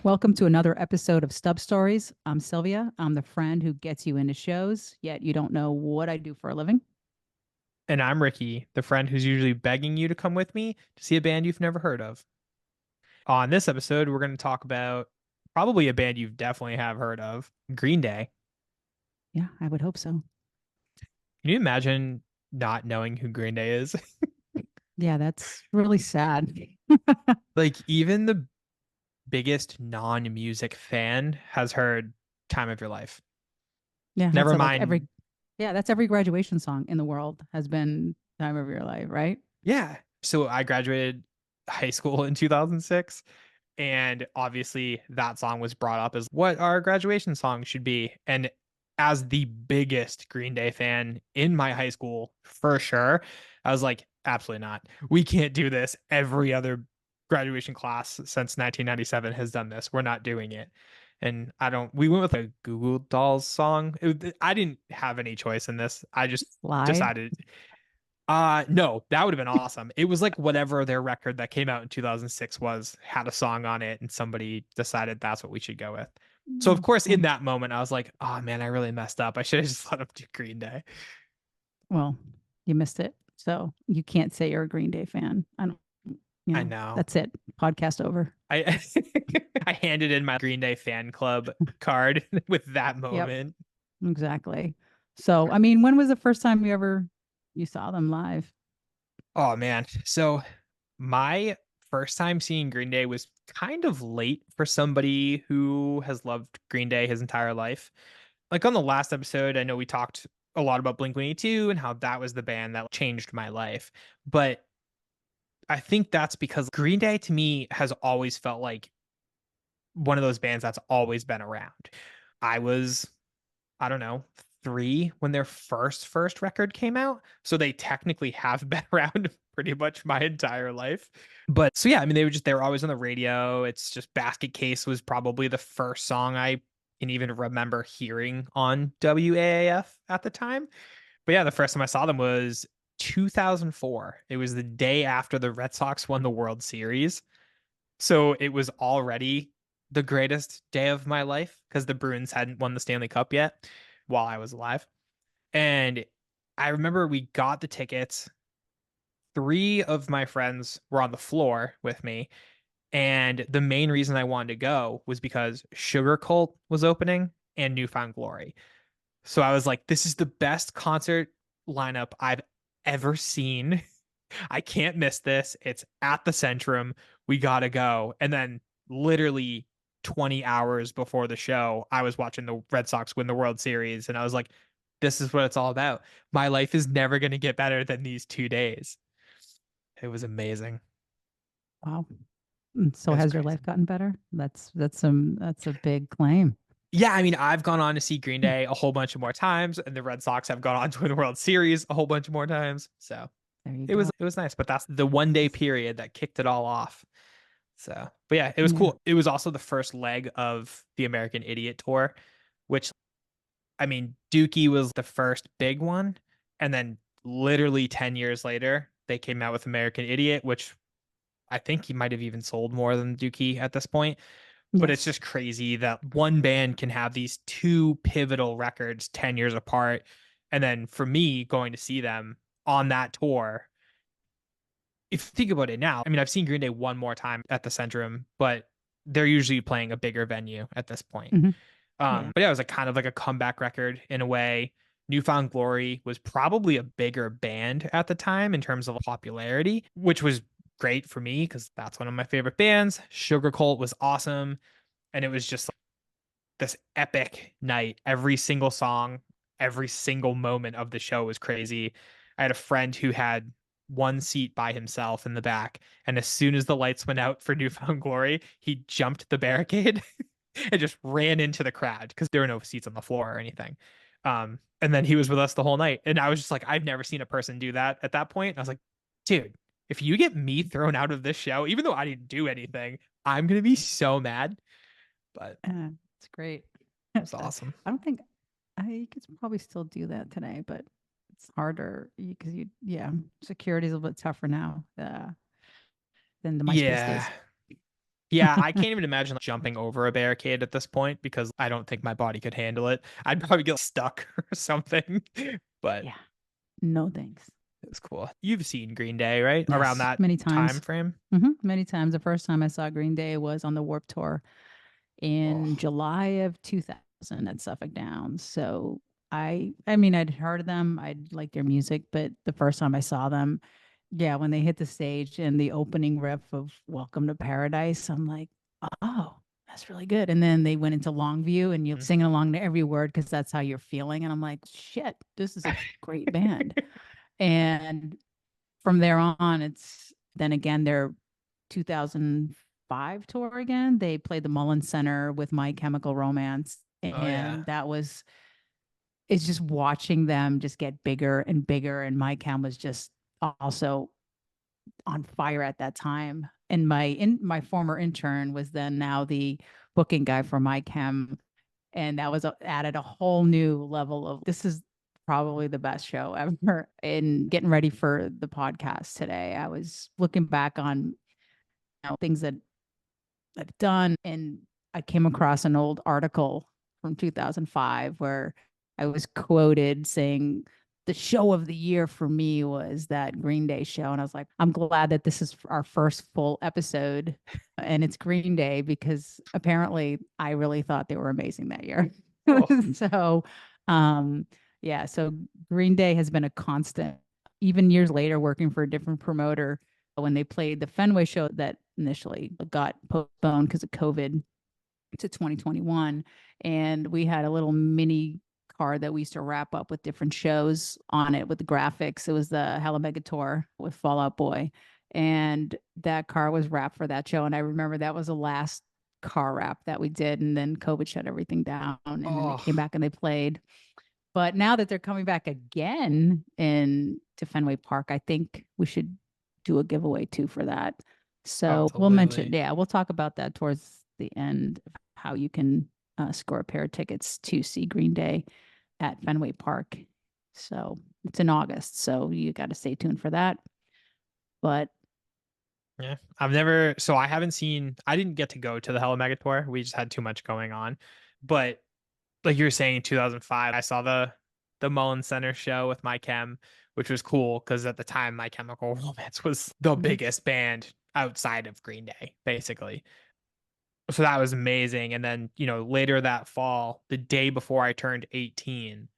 Welcome to another episode of Stub Stories. I'm Sylvia. I'm the friend who gets you into shows, yet you don't know what I do for a living. And I'm Ricky, the friend who's usually begging you to come with me to see a band you've never heard of. On this episode, we're going to talk about probably a band you definitely have heard of, Green Day. Yeah, I would hope so. Can you imagine not knowing who Green Day is? Yeah, that's really sad. Like, even the biggest non-music fan has heard Time of Your Life. Yeah, that's Never like every mind. yeah, that's every graduation song in the world has been Time of Your Life, right? Yeah. So I graduated high school in 2006. And obviously, that song was brought up as what our graduation song should be. And as the biggest Green Day fan in my high school, for sure, I was like, absolutely not. We can't do this. Every other graduation class since 1997 has done this. We're not doing it. And we went with a Google Dolls song. I didn't have any choice in this. I just Slide. decided no, that would have been awesome. It was like whatever their record that came out in 2006 was had a song on it and somebody decided that's what we should go with. So of Oh, course in well, that moment I was like, "Oh man, I really messed up. I should have just let them do Green Day." well, you missed it. So you can't say you're a Green Day fan. I don't, I know. that's it. Podcast over. I I handed in my Green Day fan club card with that Yep, moment. exactly. So, I mean, when was the first time you saw them live? Oh man. So my first time seeing Green Day was kind of late for somebody who has loved Green Day his entire life. Like on the last episode, I know we talked a lot about Blink 182 and how that was the band that changed my life. But I think that's because Green Day to me has always felt like one of those bands that's always been around. I was, I don't know, 3 when their first record came out. So they technically have been around pretty much my entire life. But so yeah, I mean they were always on the radio. It's just Basket Case was probably the first song I can even remember hearing on WAAF at the time. But yeah, the first time I saw them was 2004. It was the day after the Red Sox won the World Series. So it was already the greatest day of my life because the Bruins hadn't won the Stanley Cup yet while I was alive. And I remember we got the tickets. 3 of my friends were on the floor with me. And the main reason I wanted to go was because Sugar Cult was opening and Newfound Glory. So I was like, this is the best concert lineup I've ever seen. I can't miss this. It's at the Centrum. We gotta go. And then literally 20 hours before the show, I was watching the Red Sox win the World Series. And I was like, this is what it's all about. My life is never going to get better than these 2 days. It was amazing. Wow. So It was has your crazy. life gotten better? That's a big claim. Yeah, I mean, I've gone on to see Green Day a whole bunch of more times, and the Red Sox have gone on to win the World Series a whole bunch of more times. So There you it was go. it was nice, but that's the 1 day period that kicked it all off. So, but yeah, it was Yeah. cool. It was also the first leg of the American Idiot tour, which I mean, Dookie was the first big one, and then literally 10 years later, they came out with American Idiot, which I think he might have even sold more than Dookie at this point. But it's Yes. just crazy that one band can have these 2 pivotal records 10 years apart. And then for me going to see them on that tour, if you think about it now, I mean, I've seen Green Day one more time at the Centrum, but they're usually playing a bigger venue at this point. Hmm. Yeah. But yeah, it was like kind of like a comeback record in a way. Newfound Glory was probably a bigger band at the time in terms of popularity, which was great for me because that's one of my favorite bands. Sugar Cult was awesome. And it was just like this epic night. Every single song, every single moment of the show was crazy. I had a friend who had one seat by himself in the back. And as soon as the lights went out for Newfound Glory, he jumped the barricade and just ran into the crowd because there were no seats on the floor or anything. And then he was with us the whole night. And I was just like, I've never seen a person do that at that point. And I was like, dude, if you get me thrown out of this show, even though I didn't do anything, I'm gonna be so mad. But It's great. it's I awesome. don't think I could probably still do that today, but it's harder because security is a little bit tougher now than the MySpace Yeah. days. Yeah, I can't even imagine like, jumping over a barricade at this point because I don't think my body could handle it. I'd probably get stuck or something. But Yeah. No thanks. it's cool. You've seen Green Day, right? Around Yes, that many time times. frame. Many times. The first time I saw Green Day was on the Warp Tour in Oh, July of 2000 at Suffolk Downs. So I mean, I'd heard of them, I'd liked their music, but the first time I saw them, yeah, when they hit the stage and the opening riff of Welcome to Paradise, I'm like, oh, that's really good. And then they went into Longview and you're mhm. singing along to every word because that's how you're feeling. And I'm like, shit, this is a great band. And from there on, it's then again their 2005 tour again. They played the Mullen Center with My Chemical Romance, Oh yeah. and that was it's just watching them just get bigger and bigger. And My Chem was just also on fire at that time. And my former intern was then now the booking guy for My Chem, and that was added a whole new level of this is probably the best show ever. In getting ready for the podcast today, I was looking back on things that I've done, and I came across an old article from 2005 where I was quoted saying the show of the year for me was that Green Day show. And I was like, I'm glad that this is our first full episode and it's Green Day because apparently I really thought they were amazing that year. Oh, So, um, yeah, so Green Day has been a constant, even years later, working for a different promoter when they played the Fenway show that initially got postponed because of COVID to 2021. And we had a little mini card that we used to wrap up with different shows on it with the graphics. It was the Hella Mega Tour with Fall Out Boy. And that car was wrapped for that show. And I remember that was the last car wrap that we did. And then COVID shut everything down. And then they came oh, back and they played. But now that they're coming back again in to Fenway Park, I think we should do a giveaway too for that. So we'll mention, absolutely. yeah, we'll talk about that towards the end, how you can score a pair of tickets to see Green Day at Fenway Park. So it's in August, so you got to stay tuned for that. But Yeah. I haven't seen, I didn't get to go to the Hella Mega Tour. We just had too much going on. But like you were saying, in 2005, I saw the Mullen Center show with My Chem, which was cool because at the time, My Chemical Romance was the mhm, biggest band outside of Green Day, basically. So that was amazing. And then, later that fall, the day before I turned 18,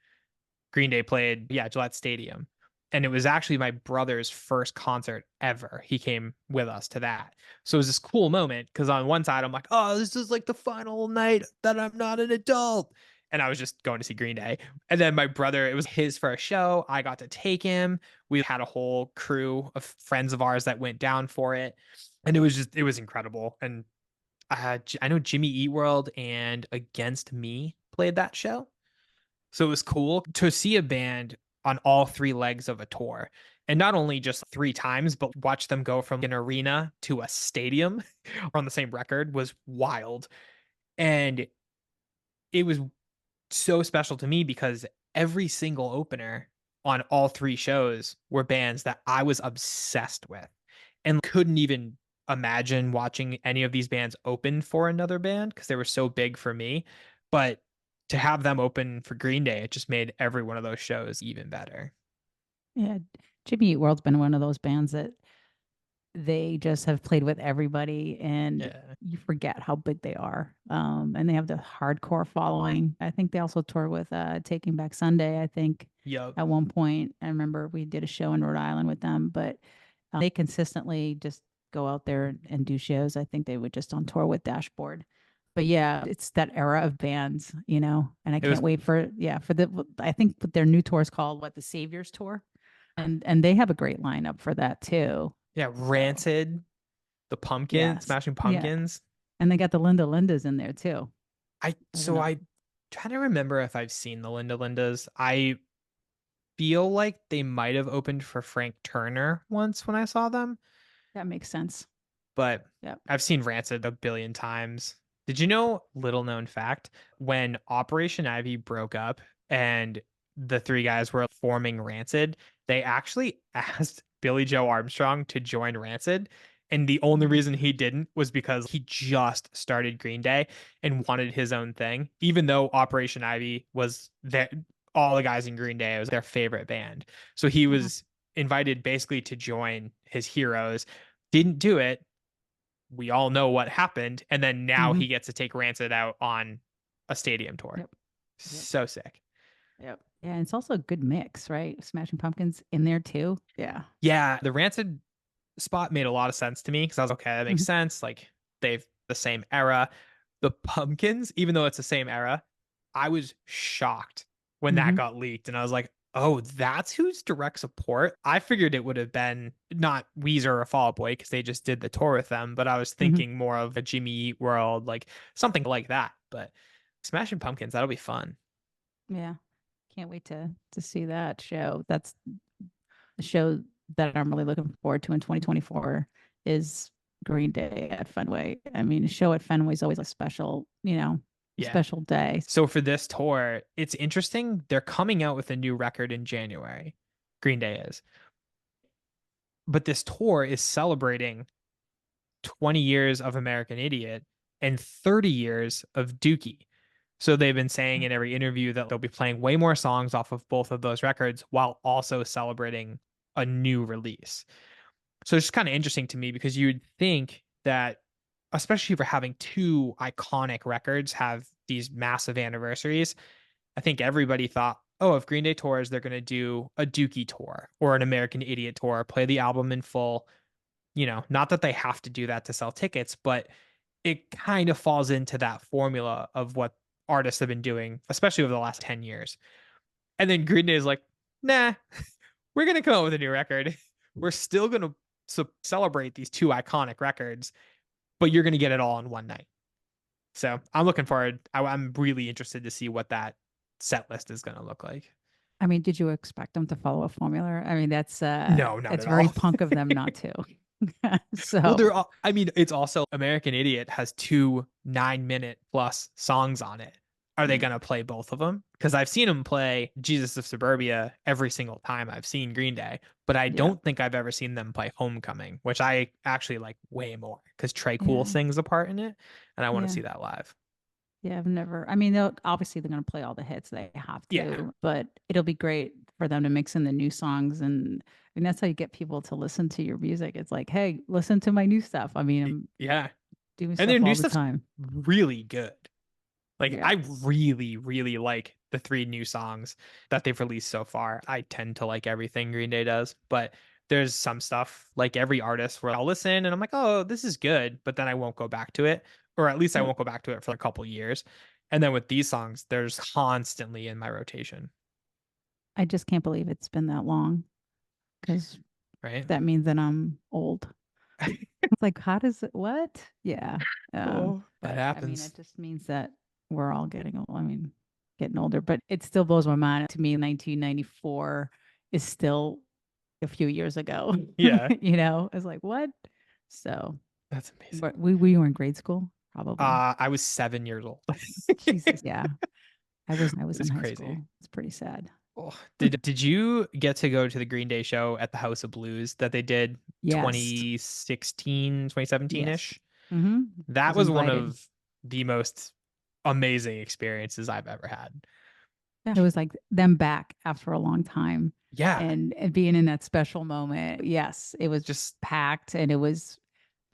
Green Day played, yeah, Gillette Stadium. And it was actually my brother's first concert ever. He came with us to that. So it was this cool moment because on one side, I'm like, oh, this is like the final night that I'm not an adult. And I was just going to see Green Day. And then my brother, it was his first show. I got to take him. We had a whole crew of friends of ours that went down for it. And it was incredible. And I know Jimmy Eat World and Against Me played that show. So it was cool to see a band on all three legs of a tour. And not only just three times, but watch them go from an arena to a stadium on the same record was wild. And it was so special to me because every single opener on all three shows were bands that I was obsessed with and couldn't even imagine watching any of these bands open for another band because they were so big for me. But to have them open for Green Day, it just made every one of those shows even better. yeah, Jimmy Eat World's been one of those bands that they just have played with everybody and Yeah. you forget how big they are. And they have the hardcore following. I think they also tour with Taking Back Sunday, I think Yup. at one point. I remember we did a show in Rhode Island with them, but they consistently just go out there and do shows. I think they would just on tour with Dashboard. But yeah, it's that era of bands, and I It was can't wait for for the I think their new tour is called the Saviors Tour. And they have a great lineup for that too. yeah, So Rancid, the Pumpkins, yes. Smashing Yeah. Pumpkins. And they got the Lindas in there too as another. I trying to remember if I've seen the Linda Lindas. I feel like they might have opened for Frank Turner once when I saw them, That makes sense. but Yep. I've seen Rancid a billion times. Did you know, little known fact, when Operation Ivy broke up and the three guys were forming Rancid, they actually asked Billy Joe Armstrong to join Rancid. And the only Mhm. reason he didn't was because he just started Green Day and wanted his own thing, even though Operation Ivy was their, all the guys in Green Day, it was their favorite band. So he Yeah. was invited basically to join his heroes, didn't do it. We all know what happened. And then now Mhm. he gets to take Rancid out on a stadium tour. Yep. Yep. So sick. Yep. Yeah, and it's also a good mix, right? Smashing Pumpkins in there too. Yeah. Yeah, the Rancid spot made a lot of sense to me because I was okay, that makes Mhm. sense. Like they've the same era. The Pumpkins, even though it's the same era, I was shocked when that Mhm. got leaked. And I was like, oh, that's who's direct support. I figured it would have been not Weezer or Fall Out Boy because they just did the tour with them, but I was Mhm. thinking more of a Jimmy Eat World, like something like that. But Smashing Pumpkins, that'll be fun. Yeah. Can't wait to see that show. That's the show that I'm really looking forward to in 2024 is Green Day at Fenway. I mean, a show at Fenway is always a special, Yeah. special day. So for this tour, it's interesting. They're coming out with a new record in January. Green Day is. But this tour is celebrating 20 years of American Idiot and 30 years of Dookie. So they've been saying in every interview that they'll be playing way more songs off of both of those records while also celebrating a new release. So it's just kind of interesting to me because you'd think that, especially for having two iconic records have these massive anniversaries, I think everybody thought, oh, if Green Day tours, they're going to do a Dookie tour or an American Idiot tour, play the album in full. Not that they have to do that to sell tickets, but it kind of falls into that formula of what artists have been doing, especially over the last 10 years. And then Green Day is like, nah, we're going to come out with a new record. We're still going to celebrate these two iconic records, but you're going to get it all in one night. So I'm looking forward. I'm really interested to see what that set list is going to look like. I mean, did you expect them to follow a formula? I mean, No, not it's at very all. punk of them not to. Well, So, I mean, it's also American Idiot has two 9-minute plus songs on it. Are they yeah, going to play both of them? Because I've seen them play Jesus of Suburbia every single time I've seen Green Day, but I yeah, don't think I've ever seen them play Homecoming, which I actually like way more because Trey Cool yeah, sings a part in it, and I want to yeah. see that live. Yeah, I've never. I mean, they're going to play all the hits. They have Yeah. to, but it'll be great for them to mix in the new songs. And I mean, that's how you get people to listen to your music. It's like, hey, listen to my new stuff. I mean, I'm Yeah. doing And their stuff new all the stuff's time. really good. Like Yeah, I really, really like the three new songs that they've released so far. I tend to like everything Green Day does, but there's some stuff like every artist where I'll listen and I'm like, oh, this is good, but then I won't go back to it, or at least I yep. won't go back to it for a couple years. And then with these songs, there's constantly in my rotation, I just can't believe it's been that long because right? that means that I'm old. It's like, how does it? What? Yeah. Oh, it But I mean, happens. it just means that we're all getting old. I mean, getting older. But it still blows my mind. To me, 1994 is still a few years ago. Yeah, It's like what? So, that's amazing. but we were in grade school, probably. I was 7 years old. Jesus, yeah. I was in It's high crazy. school. It's pretty sad. Oh, did you get to go to the Green Day show at the House of Blues that they did Yes. 2016, 2017 Yes. ish? Mm-hmm. That Was was one invited. of the most amazing experiences I've ever had. Yeah. It was like them back after a long time Yeah, and being in that special moment. Yes, it was just packed and it was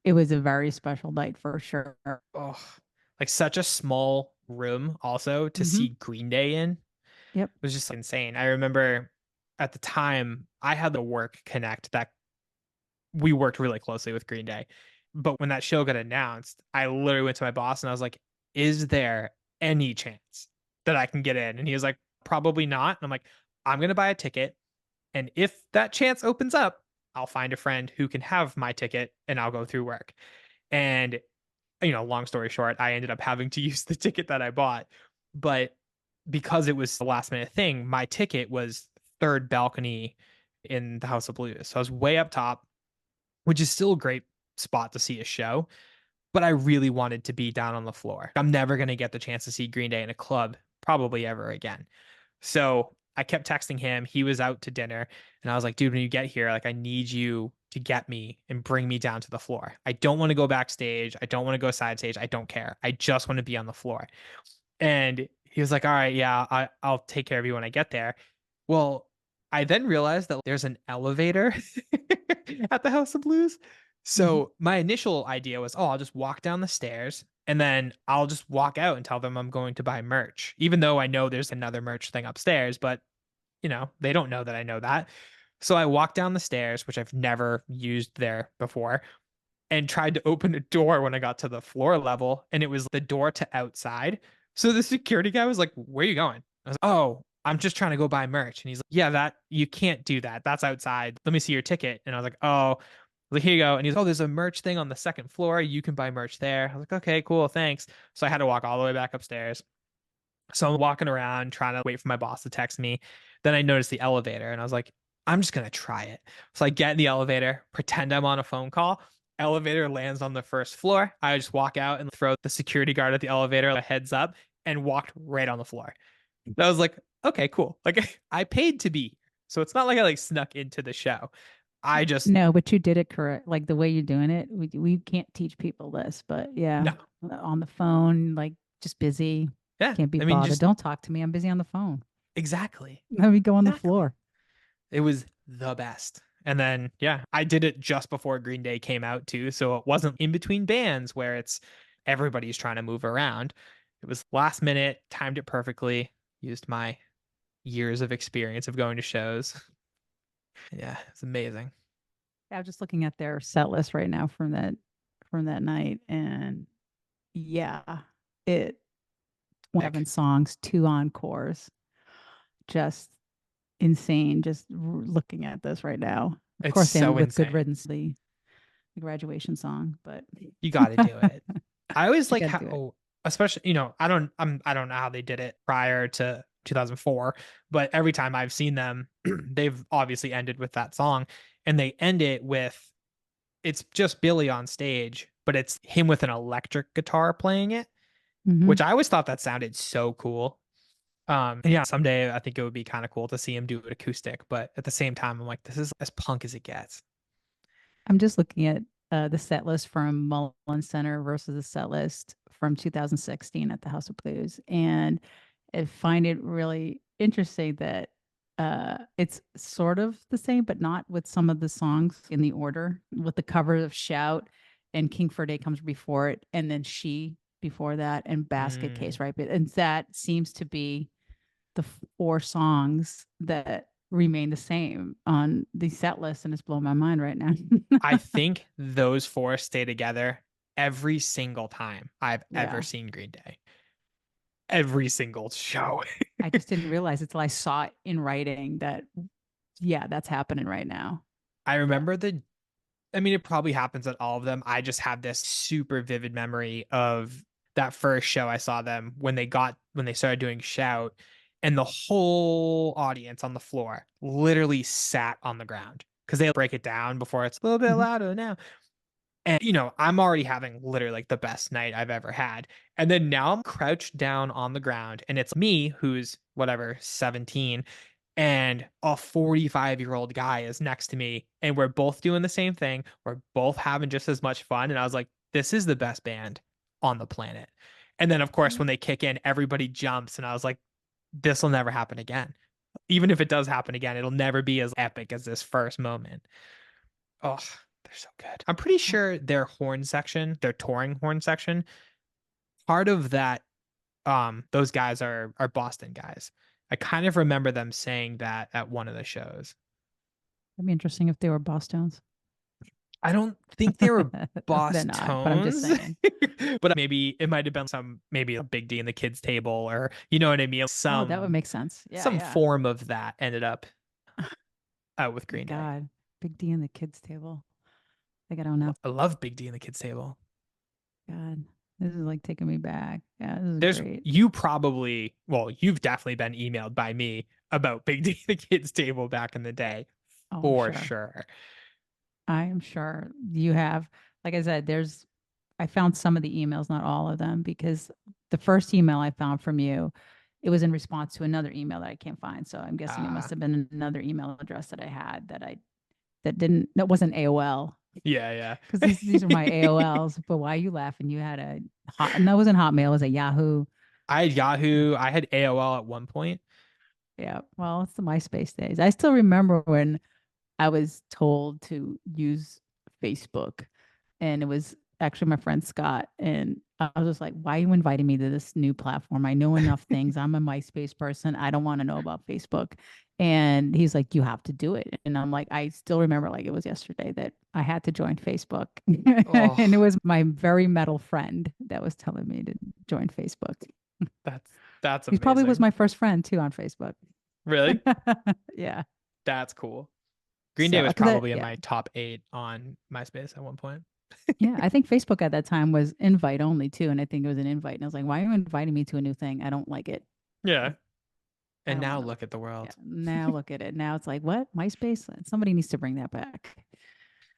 a very special night for sure. oh, like such a small room also to Mm-hmm. see Green Day in Yep. was just insane. I remember at the time I had the work connect that we worked really closely with Green Day. But when that show got announced, I literally went to my boss and I was like, is there any chance that I can get in? And he was like, probably not. And I'm like, I'm going to buy a ticket. And if that chance opens up, I'll find a friend who can have my ticket and I'll go through work. And, long story short, I ended up having to use the ticket that I bought. But because it was the last minute thing, my ticket was third balcony in the House of Blues. So I was way up top, which is still a great spot to see a show. But I really wanted to be down on the floor. I'm never going to get the chance to see Green Day in a club, probably ever again. So I kept texting him. He was out to dinner. And I was like, dude, when you get here, like, I need you to get me and bring me down to the floor. I don't want to go backstage. I don't want to go side stage. I don't care. I just want to be on the floor. And he was like, all right, yeah, I'll take care of you when I get there. Well, I then realized that there's an elevator at the House of Blues. Mhm. So my initial idea was, oh, I'll just walk down the stairs and then I'll just walk out and tell them I'm going to buy merch, even though I know there's another merch thing upstairs, but they don't know that I know that. So I walked down the stairs, which I've never used there before, and tried to open a door when I got to the floor level, and it was the door to outside. So the security guy was like, "Where are you going?" I was like, "Oh, I'm just trying to go buy merch." And he's like, "Yeah, that you can't do that. That's outside. Let me see your ticket." And I was like, "Oh." Like, here you go. And he's, "Oh, there's a merch thing on the second floor. You can buy merch there." I was like, "Okay, cool, thanks." So I had to walk all the way back upstairs. So I'm walking around trying to wait for my boss to text me. Then I noticed the elevator and I was like, I'm just going to try it. So I get in the elevator, pretend I'm on a phone call. Elevator lands on the first floor. I just walk out and throw the security guard at the elevator a heads up and walked right on the floor. And I was like, okay, cool. Like I paid to be here. So it's not like I like snuck into the show. I just, No, but you did it correct. Like the way you're doing it, we can't teach people this, but yeah, no. on the phone, like just busy, Yeah. can't be I mean, bothered. just Don't talk to me. I'm busy on the phone. exactly. Let me go on the Exactly. floor. It was the best. And then, yeah, I did it just before Green Day came out too. So it wasn't in between bands where it's everybody's trying to move around. It was last minute, timed it perfectly, used my years of experience of going to shows. Yeah, it's amazing. I'm just looking at their set list right now from that night, and yeah, it Pick. 7 songs, 2 encores, just insane. Just looking at this right now. Of It's course, they ended so with "Good insane. Riddance," the graduation song, but You got to do it. I always you like got to do it. how, especially, I don't know how they did it prior to 2004, but every time I've seen them, they've obviously ended with that song, and they end it with it's just Billy on stage, but it's him with an electric guitar playing it, which Hmm. I always thought that sounded so cool. And yeah, someday I think it would be kind of cool to see him do it acoustic, but at the same time, I'm like, this is as punk as it gets. I'm just looking at the set list from Mullen Center versus the set list from 2016 at the House of Blues, and I find it really interesting that it's sort of the same, but not with some of the songs in the order. With the cover of "Shout" and "King for a Day" comes before it, and then "She" before that, and "Basket Mm, Case," right? And that seems to be the 4 songs that remain the same on the set list, and it's blowing my mind right now. I think those four stay together every single time I've ever Yeah. seen Green Day. Every single show. I just didn't realize it till I saw it in writing that, yeah, that's happening right now. I remember I mean, it probably happens at all of them. I just have this super vivid memory of that first show I saw them when they started doing Shout, and the whole audience on the floor literally sat on the ground because they break it down before it's a little bit Mhm. louder now. And I'm already having literally like the best night I've ever had. And then now I'm crouched down on the ground and it's me who's whatever, 17, and a 45-year-old guy is next to me and we're both doing the same thing. We're both having just as much fun and I was like, this is the best band on the planet. And then of course when they kick in, everybody jumps and I was like, this will never happen again. Even if it does happen again, it'll never be as epic as this first moment. Oh, they're so good. I'm pretty sure their touring horn section, part of that, those guys are Boston guys. I kind of remember them saying that at one of the shows. It'd be interesting if they were Boss Tones. I don't think they were They're Boss not, but I'm just Tones, saying. but maybe it might have been maybe a Big D and the Kids Table, or you know what I mean? Oh, that would make sense. Yeah, Some yeah. form of that ended up out with My Green Day. God. Big D and the kids table. Like, I don't know. I love Big D and the Kids Table. God. This is like taking me back. Yeah, this is There's great. you probably well, you've definitely been emailed by me about Big D the Kids Table back in the day, Oh, I'm for sure. sure. I am sure you have, like I said, I found some of the emails, not all of them, because the first email I found from you, it was in response to another email that I can't find. So I'm guessing it must Uh, have been another email address that I had that I that wasn't AOL Yeah, because these are my yeah. AOLs. But why are you laughing? You had and that wasn't Hotmail, it was a Yahoo. I had Yahoo. I had AOL at one point. Yeah. Well, it's the MySpace days. I still remember when I was told to use Facebook, and it was actually my friend Scott. And I was just like, why are you inviting me to this new platform? I know enough things. I'm a MySpace person. I don't want to know about Facebook. And he's like, you have to do it. And I'm like, I still remember like it was yesterday that I had to join Facebook. Oh, And it was my very metal friend that was telling me to join Facebook. that's that's He probably was amazing. my first friend too on Facebook. Really? Yeah. That's cool. Green Day So, was because probably in yeah, my top 8 on MySpace at one point. yeah, I think Facebook at that time was invite only too, and I think it was an invite, and I was like, "Why are you inviting me to a new thing? I don't like it. Yeah. I And don't now want to." look at the Yeah. world. Now look at it. Now it's like, what MySpace? Somebody needs to bring that back.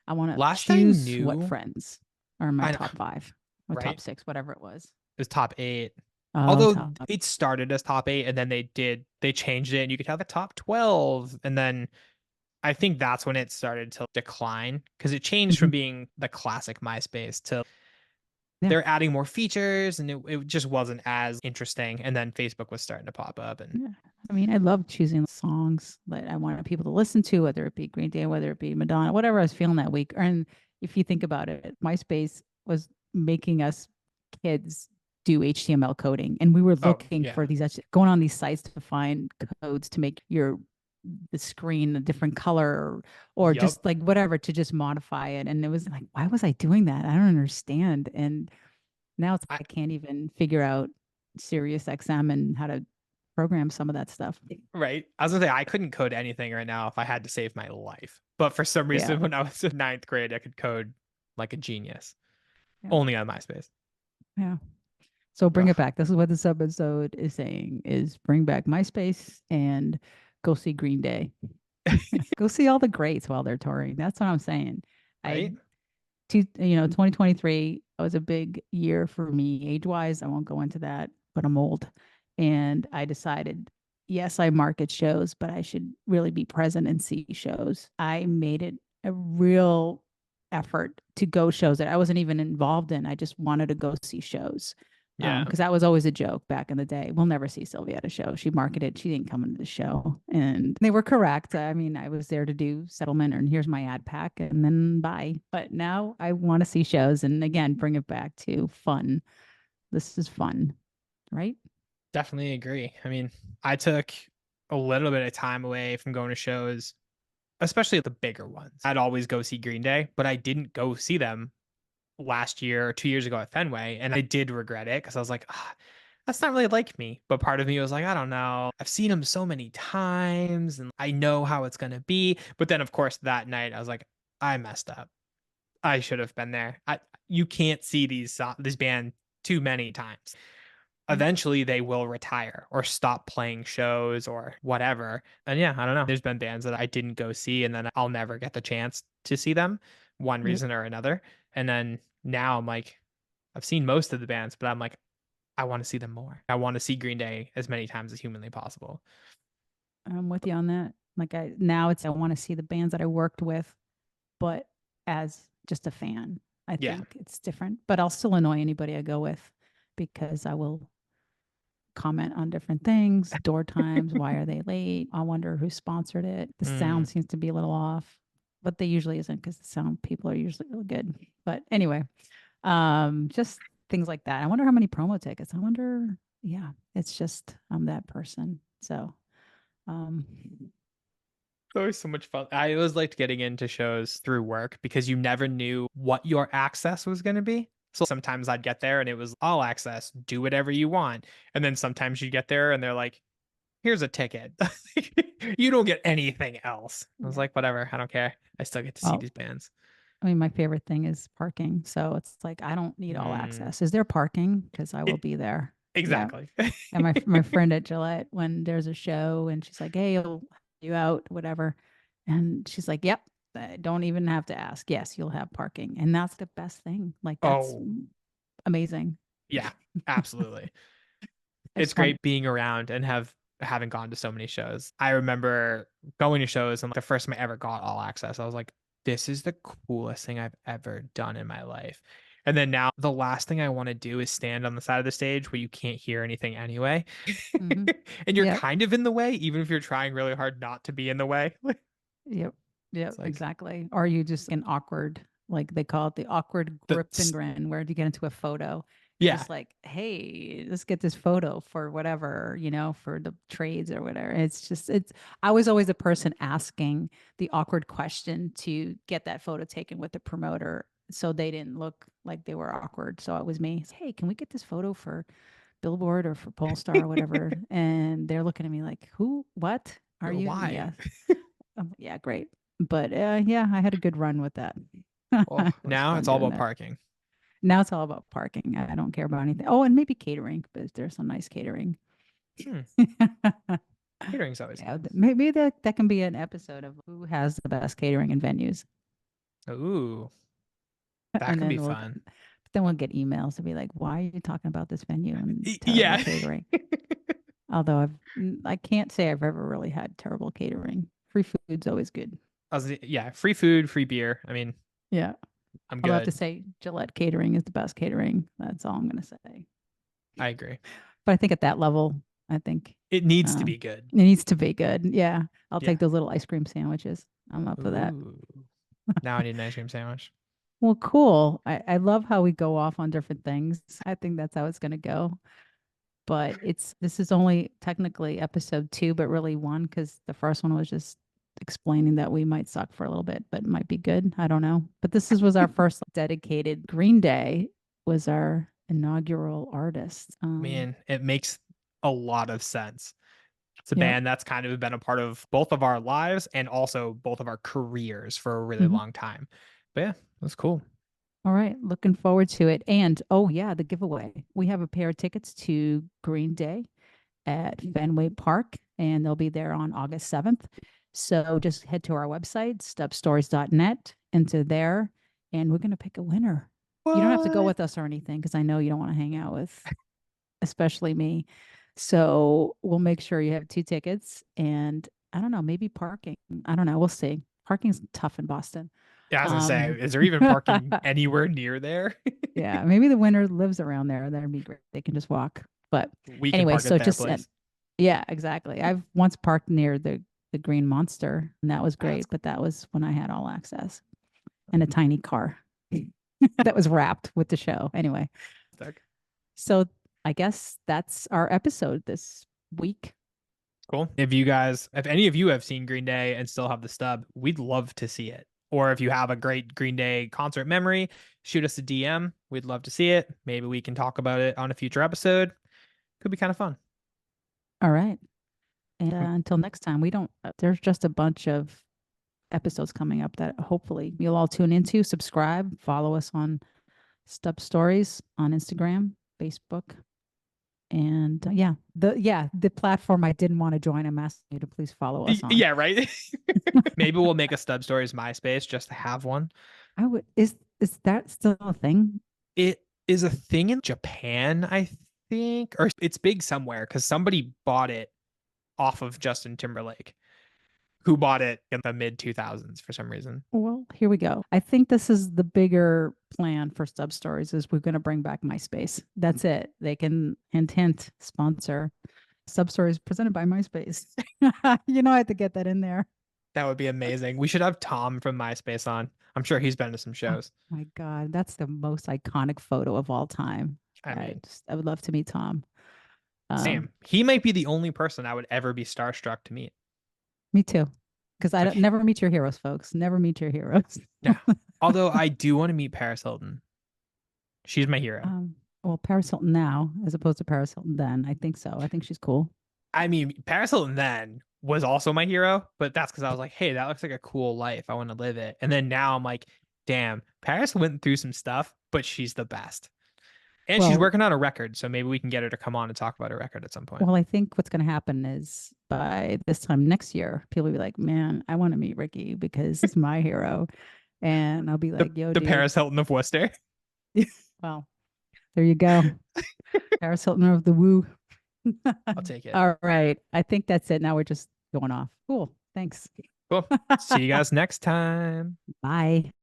I want to Last I choose what knew, friends are in my I know, top five or top right? six, whatever it was. It was top 8. Oh, Although top. it started as top 8 and then they changed it and you could have a top 12 and then I think that's when it started to decline because it changed from Mhm. being the classic MySpace to Yeah. they're adding more features and it just wasn't as interesting. And then Facebook was starting to pop up and Yeah. I mean, I love choosing songs that I wanted people to listen to, whether it be Green Day, whether it be Madonna, whatever I was feeling that week. And if you think about it, MySpace was making us kids do HTML coding. And we were oh looking yeah. for these, going on these sites to find codes to make the screen a different color or Yup. just like whatever to just modify it. And it was like, why was I doing that? I don't understand. And now it's I I can't even figure out Sirius XM and how to program some of that stuff. right. I was gonna say I couldn't code anything right now if I had to save my life. But for some Yeah. reason when I was in ninth grade I could code like a genius. Yeah. Only on MySpace. Yeah. So bring it Ugh. back. This is what this episode is saying is bring back MySpace and go see Green Day. Go see all the greats while they're touring. That's what I'm saying. I Right? 2023 was a big year for me age wise. I won't go into that, but I'm old. And I decided, yes, I market shows, but I should really be present and see shows. I made it a real effort to go shows that I wasn't even involved in. I just wanted to go see shows. Yeah. Because that was always a joke back in the day. We'll never see Sylvia at a show. She marketed, she didn't come into the show. And they were correct. I mean, I was there to do settlement and here's my ad pack and then bye. But now I want to see shows and again, bring it back to fun. This is fun, right? Definitely agree. I mean, I took a little bit of time away from going to shows, especially the bigger ones. I'd always go see Green Day, but I didn't go see them last year or 2 years ago at Fenway. And I did regret it because I was like, ah, that's not really like me. But part of me was like, I don't know. I've seen them so many times and I know how it's going to be. But then, of course, that night I was like, I messed up. I should have been there. You can't see this band too many times. Yeah. Eventually they will retire or stop playing shows or whatever. And yeah, I don't know. There's been bands that I didn't go see and then I'll never get the chance to see them, one Yep. reason or another. And then now I'm like, I've seen most of the bands, but I'm like, I want to see them more. I want to see Green Day as many times as humanly possible. I'm with you on that. Like now it's I want to see the bands that I worked with, but as just a fan. I Yeah. think it's different, but I'll still annoy anybody I go with because I will comment on different things, door times, why are they late? I wonder who sponsored it. The Mm, sound seems to be a little off, but they usually isn't because the sound people are usually really good. But anyway, just things like that. I wonder how many promo tickets. I wonder, yeah, it's just I'm that person. So um always so much fun. I always liked getting into shows through work because you never knew what your access was going to be. So sometimes I'd get there and it was all access, do whatever you want. And then sometimes you get there and they're like, here's a ticket. You don't get anything else. I was yeah. like, whatever, I don't care. I still get to see Well, these bands. I mean, my favorite thing is parking. So it's like I don't need all Mm, access. Is there parking? Because I will it be there. Yeah. exactly. And my friend at Gillette, when there's a show and she's like, "Hey, I'll help you out, whatever," and she's like, "Yep, I don't even have to ask. Yes, you'll have parking," and that's the best thing. Like that's Oh, amazing. yeah, absolutely. I It's just want, great being around and have having gone to so many shows. I remember going to shows and like, the first time I ever got all access, I was like, this is the coolest thing I've ever done in my life. And then now the last thing I want to do is stand on the side of the stage where you can't hear anything anyway. Hmm. And you're Yep. kind of in the way, even if you're trying really hard not to be in the way. Yep. Yep. It's like Exactly. Or you just an awkward, like they call it the awkward the grip and grin, where you get into a photo, you're yeah. just like, hey, let's get this photo for whatever, for the trades or whatever. I was always the person asking the awkward question to get that photo taken with the promoter so they didn't look like they were awkward. So it was me. Hey, can we get this photo for Billboard or for Polestar or whatever? And they're looking at me like, who, what are you? Why? Yes. Yeah, great. But yeah, I had a good run with that. Well, It was now fun it's all doing about that. parking. Now it's all about parking. I don't care about anything. Oh, and maybe catering, but there's some nice catering. Hmm. Catering's always Yeah, good. maybe that can be an episode of who has the best catering and venues. Ooh, that And could be then fun. we'll get emails to be like, why are you talking about this venue and terrible Yeah. catering? Although I can't say I've ever really had terrible catering. Free food's always good. Yeah, free food, free beer. I mean, Yeah. I'm Although I have to good. say Gillette catering is the best catering. That's all I'm gonna say. I agree. But I think at that level, I think It needs to um, be good. it needs to be good. Yeah. I'll Yeah. take those little ice cream sandwiches. I'm up for that. Ooh. Now I need an ice cream sandwich. Well, cool. I love how we go off on different things. I think that's how it's gonna go. But this is only technically episode 2, but really 1 because the first one was just explaining that we might suck for a little bit, but it might be good. I don't know. But was our first dedicated Green Day was our inaugural artist. Man, it makes a lot of sense. It's a Yep. band that's kind of been a part of both of our lives and also both of our careers for a really Mhm. long time. But yeah, that's cool. All right. Looking forward to it. And oh yeah, the giveaway. We have a pair of tickets to Green Day at Fenway Park, and they'll be there on August 7th. So just head to our website, stubstories.net, into there, and we're going to pick a winner. You don't have to go What? with us or anything because I know you don't want to hang out with, especially me. So we'll make sure you have 2 tickets, and I don't know, maybe parking. I don't know. We'll see. Parking's tough in Boston. Yeah, I was gonna say, Um, is there even parking anywhere near there? yeah, maybe the winner lives around there. That'd be great. They can just walk. But We can anyway, park at so their just place. yeah, exactly. I've once parked near the Green Monster, and that was That's great. But that was when I had all access and a tiny car that was wrapped with the show. Anyway, fantastic. so I guess that's our episode this week. Cool. If any of you have seen Green Day and still have the stub, we'd love to see it. Or if you have a great Green Day concert memory, shoot us a DM. We'd love to see it. Maybe we can talk about it on a future episode. Could be kind of fun. All right. And Mm, until next time, we don't, there's just a bunch of episodes coming up that hopefully you'll all tune into. Subscribe, follow us on Stub Stories on Instagram, Facebook, and the platform I didn't want to join. I'm asking you to please follow us on. Yeah, right. Maybe we'll make a Stub Stories MySpace just to have one. I would is that still a thing? It is a thing in Japan, I think, or it's big somewhere because somebody bought it off of Justin Timberlake, who bought it in the mid 2000s for some reason. Well, here we go. I think this is the bigger plan for Stub Stories is we're going to bring back MySpace. That's it. They can hint sponsor Stub Stories presented by MySpace. I have to get that in there. That would be amazing. We should have Tom from MySpace on. I'm sure he's been to some Oh shows. my God, that's the most iconic photo of all time. I mean, I would love to meet Tom. Um, same. He might be the only person I would ever be starstruck to meet. Me too. Because I Like, don't never meet your heroes, folks. Never meet your heroes. yeah. Although I do want to meet Paris Hilton. She's my hero. Well, Paris Hilton now, as opposed to Paris Hilton then. I think so. I think she's cool. I mean, Paris Hilton then was also my hero, but that's because I was like, hey, that looks like a cool life. I want to live it. And then now I'm like, damn, Paris went through some stuff, but she's the best. And she's Well, working on a record, so maybe we can get her to come on and talk about her record at some point. I think what's going to happen is by this time next year, people will be like, "Man, I want to meet Ricky because he's my hero," and I'll be The like, "Yo, the dude." Paris Hilton of Worcester. Well, there you go, Paris Hilton of the Woo. I'll take it. All right. I think that's it. Now we're just going off. Cool. Thanks. Cool. See you guys next time. Bye.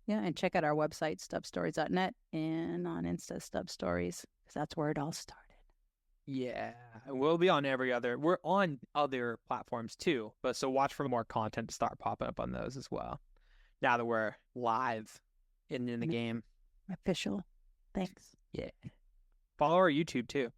Yeah, and check out our website, stubstories.net, and on Insta, Stub Stories, because that's where it all started. Yeah, we'll be on we're on other platforms too, but so watch for more content to start popping up on those as well. Now that we're live in the game. Official. Thanks. Yeah. Follow our YouTube too.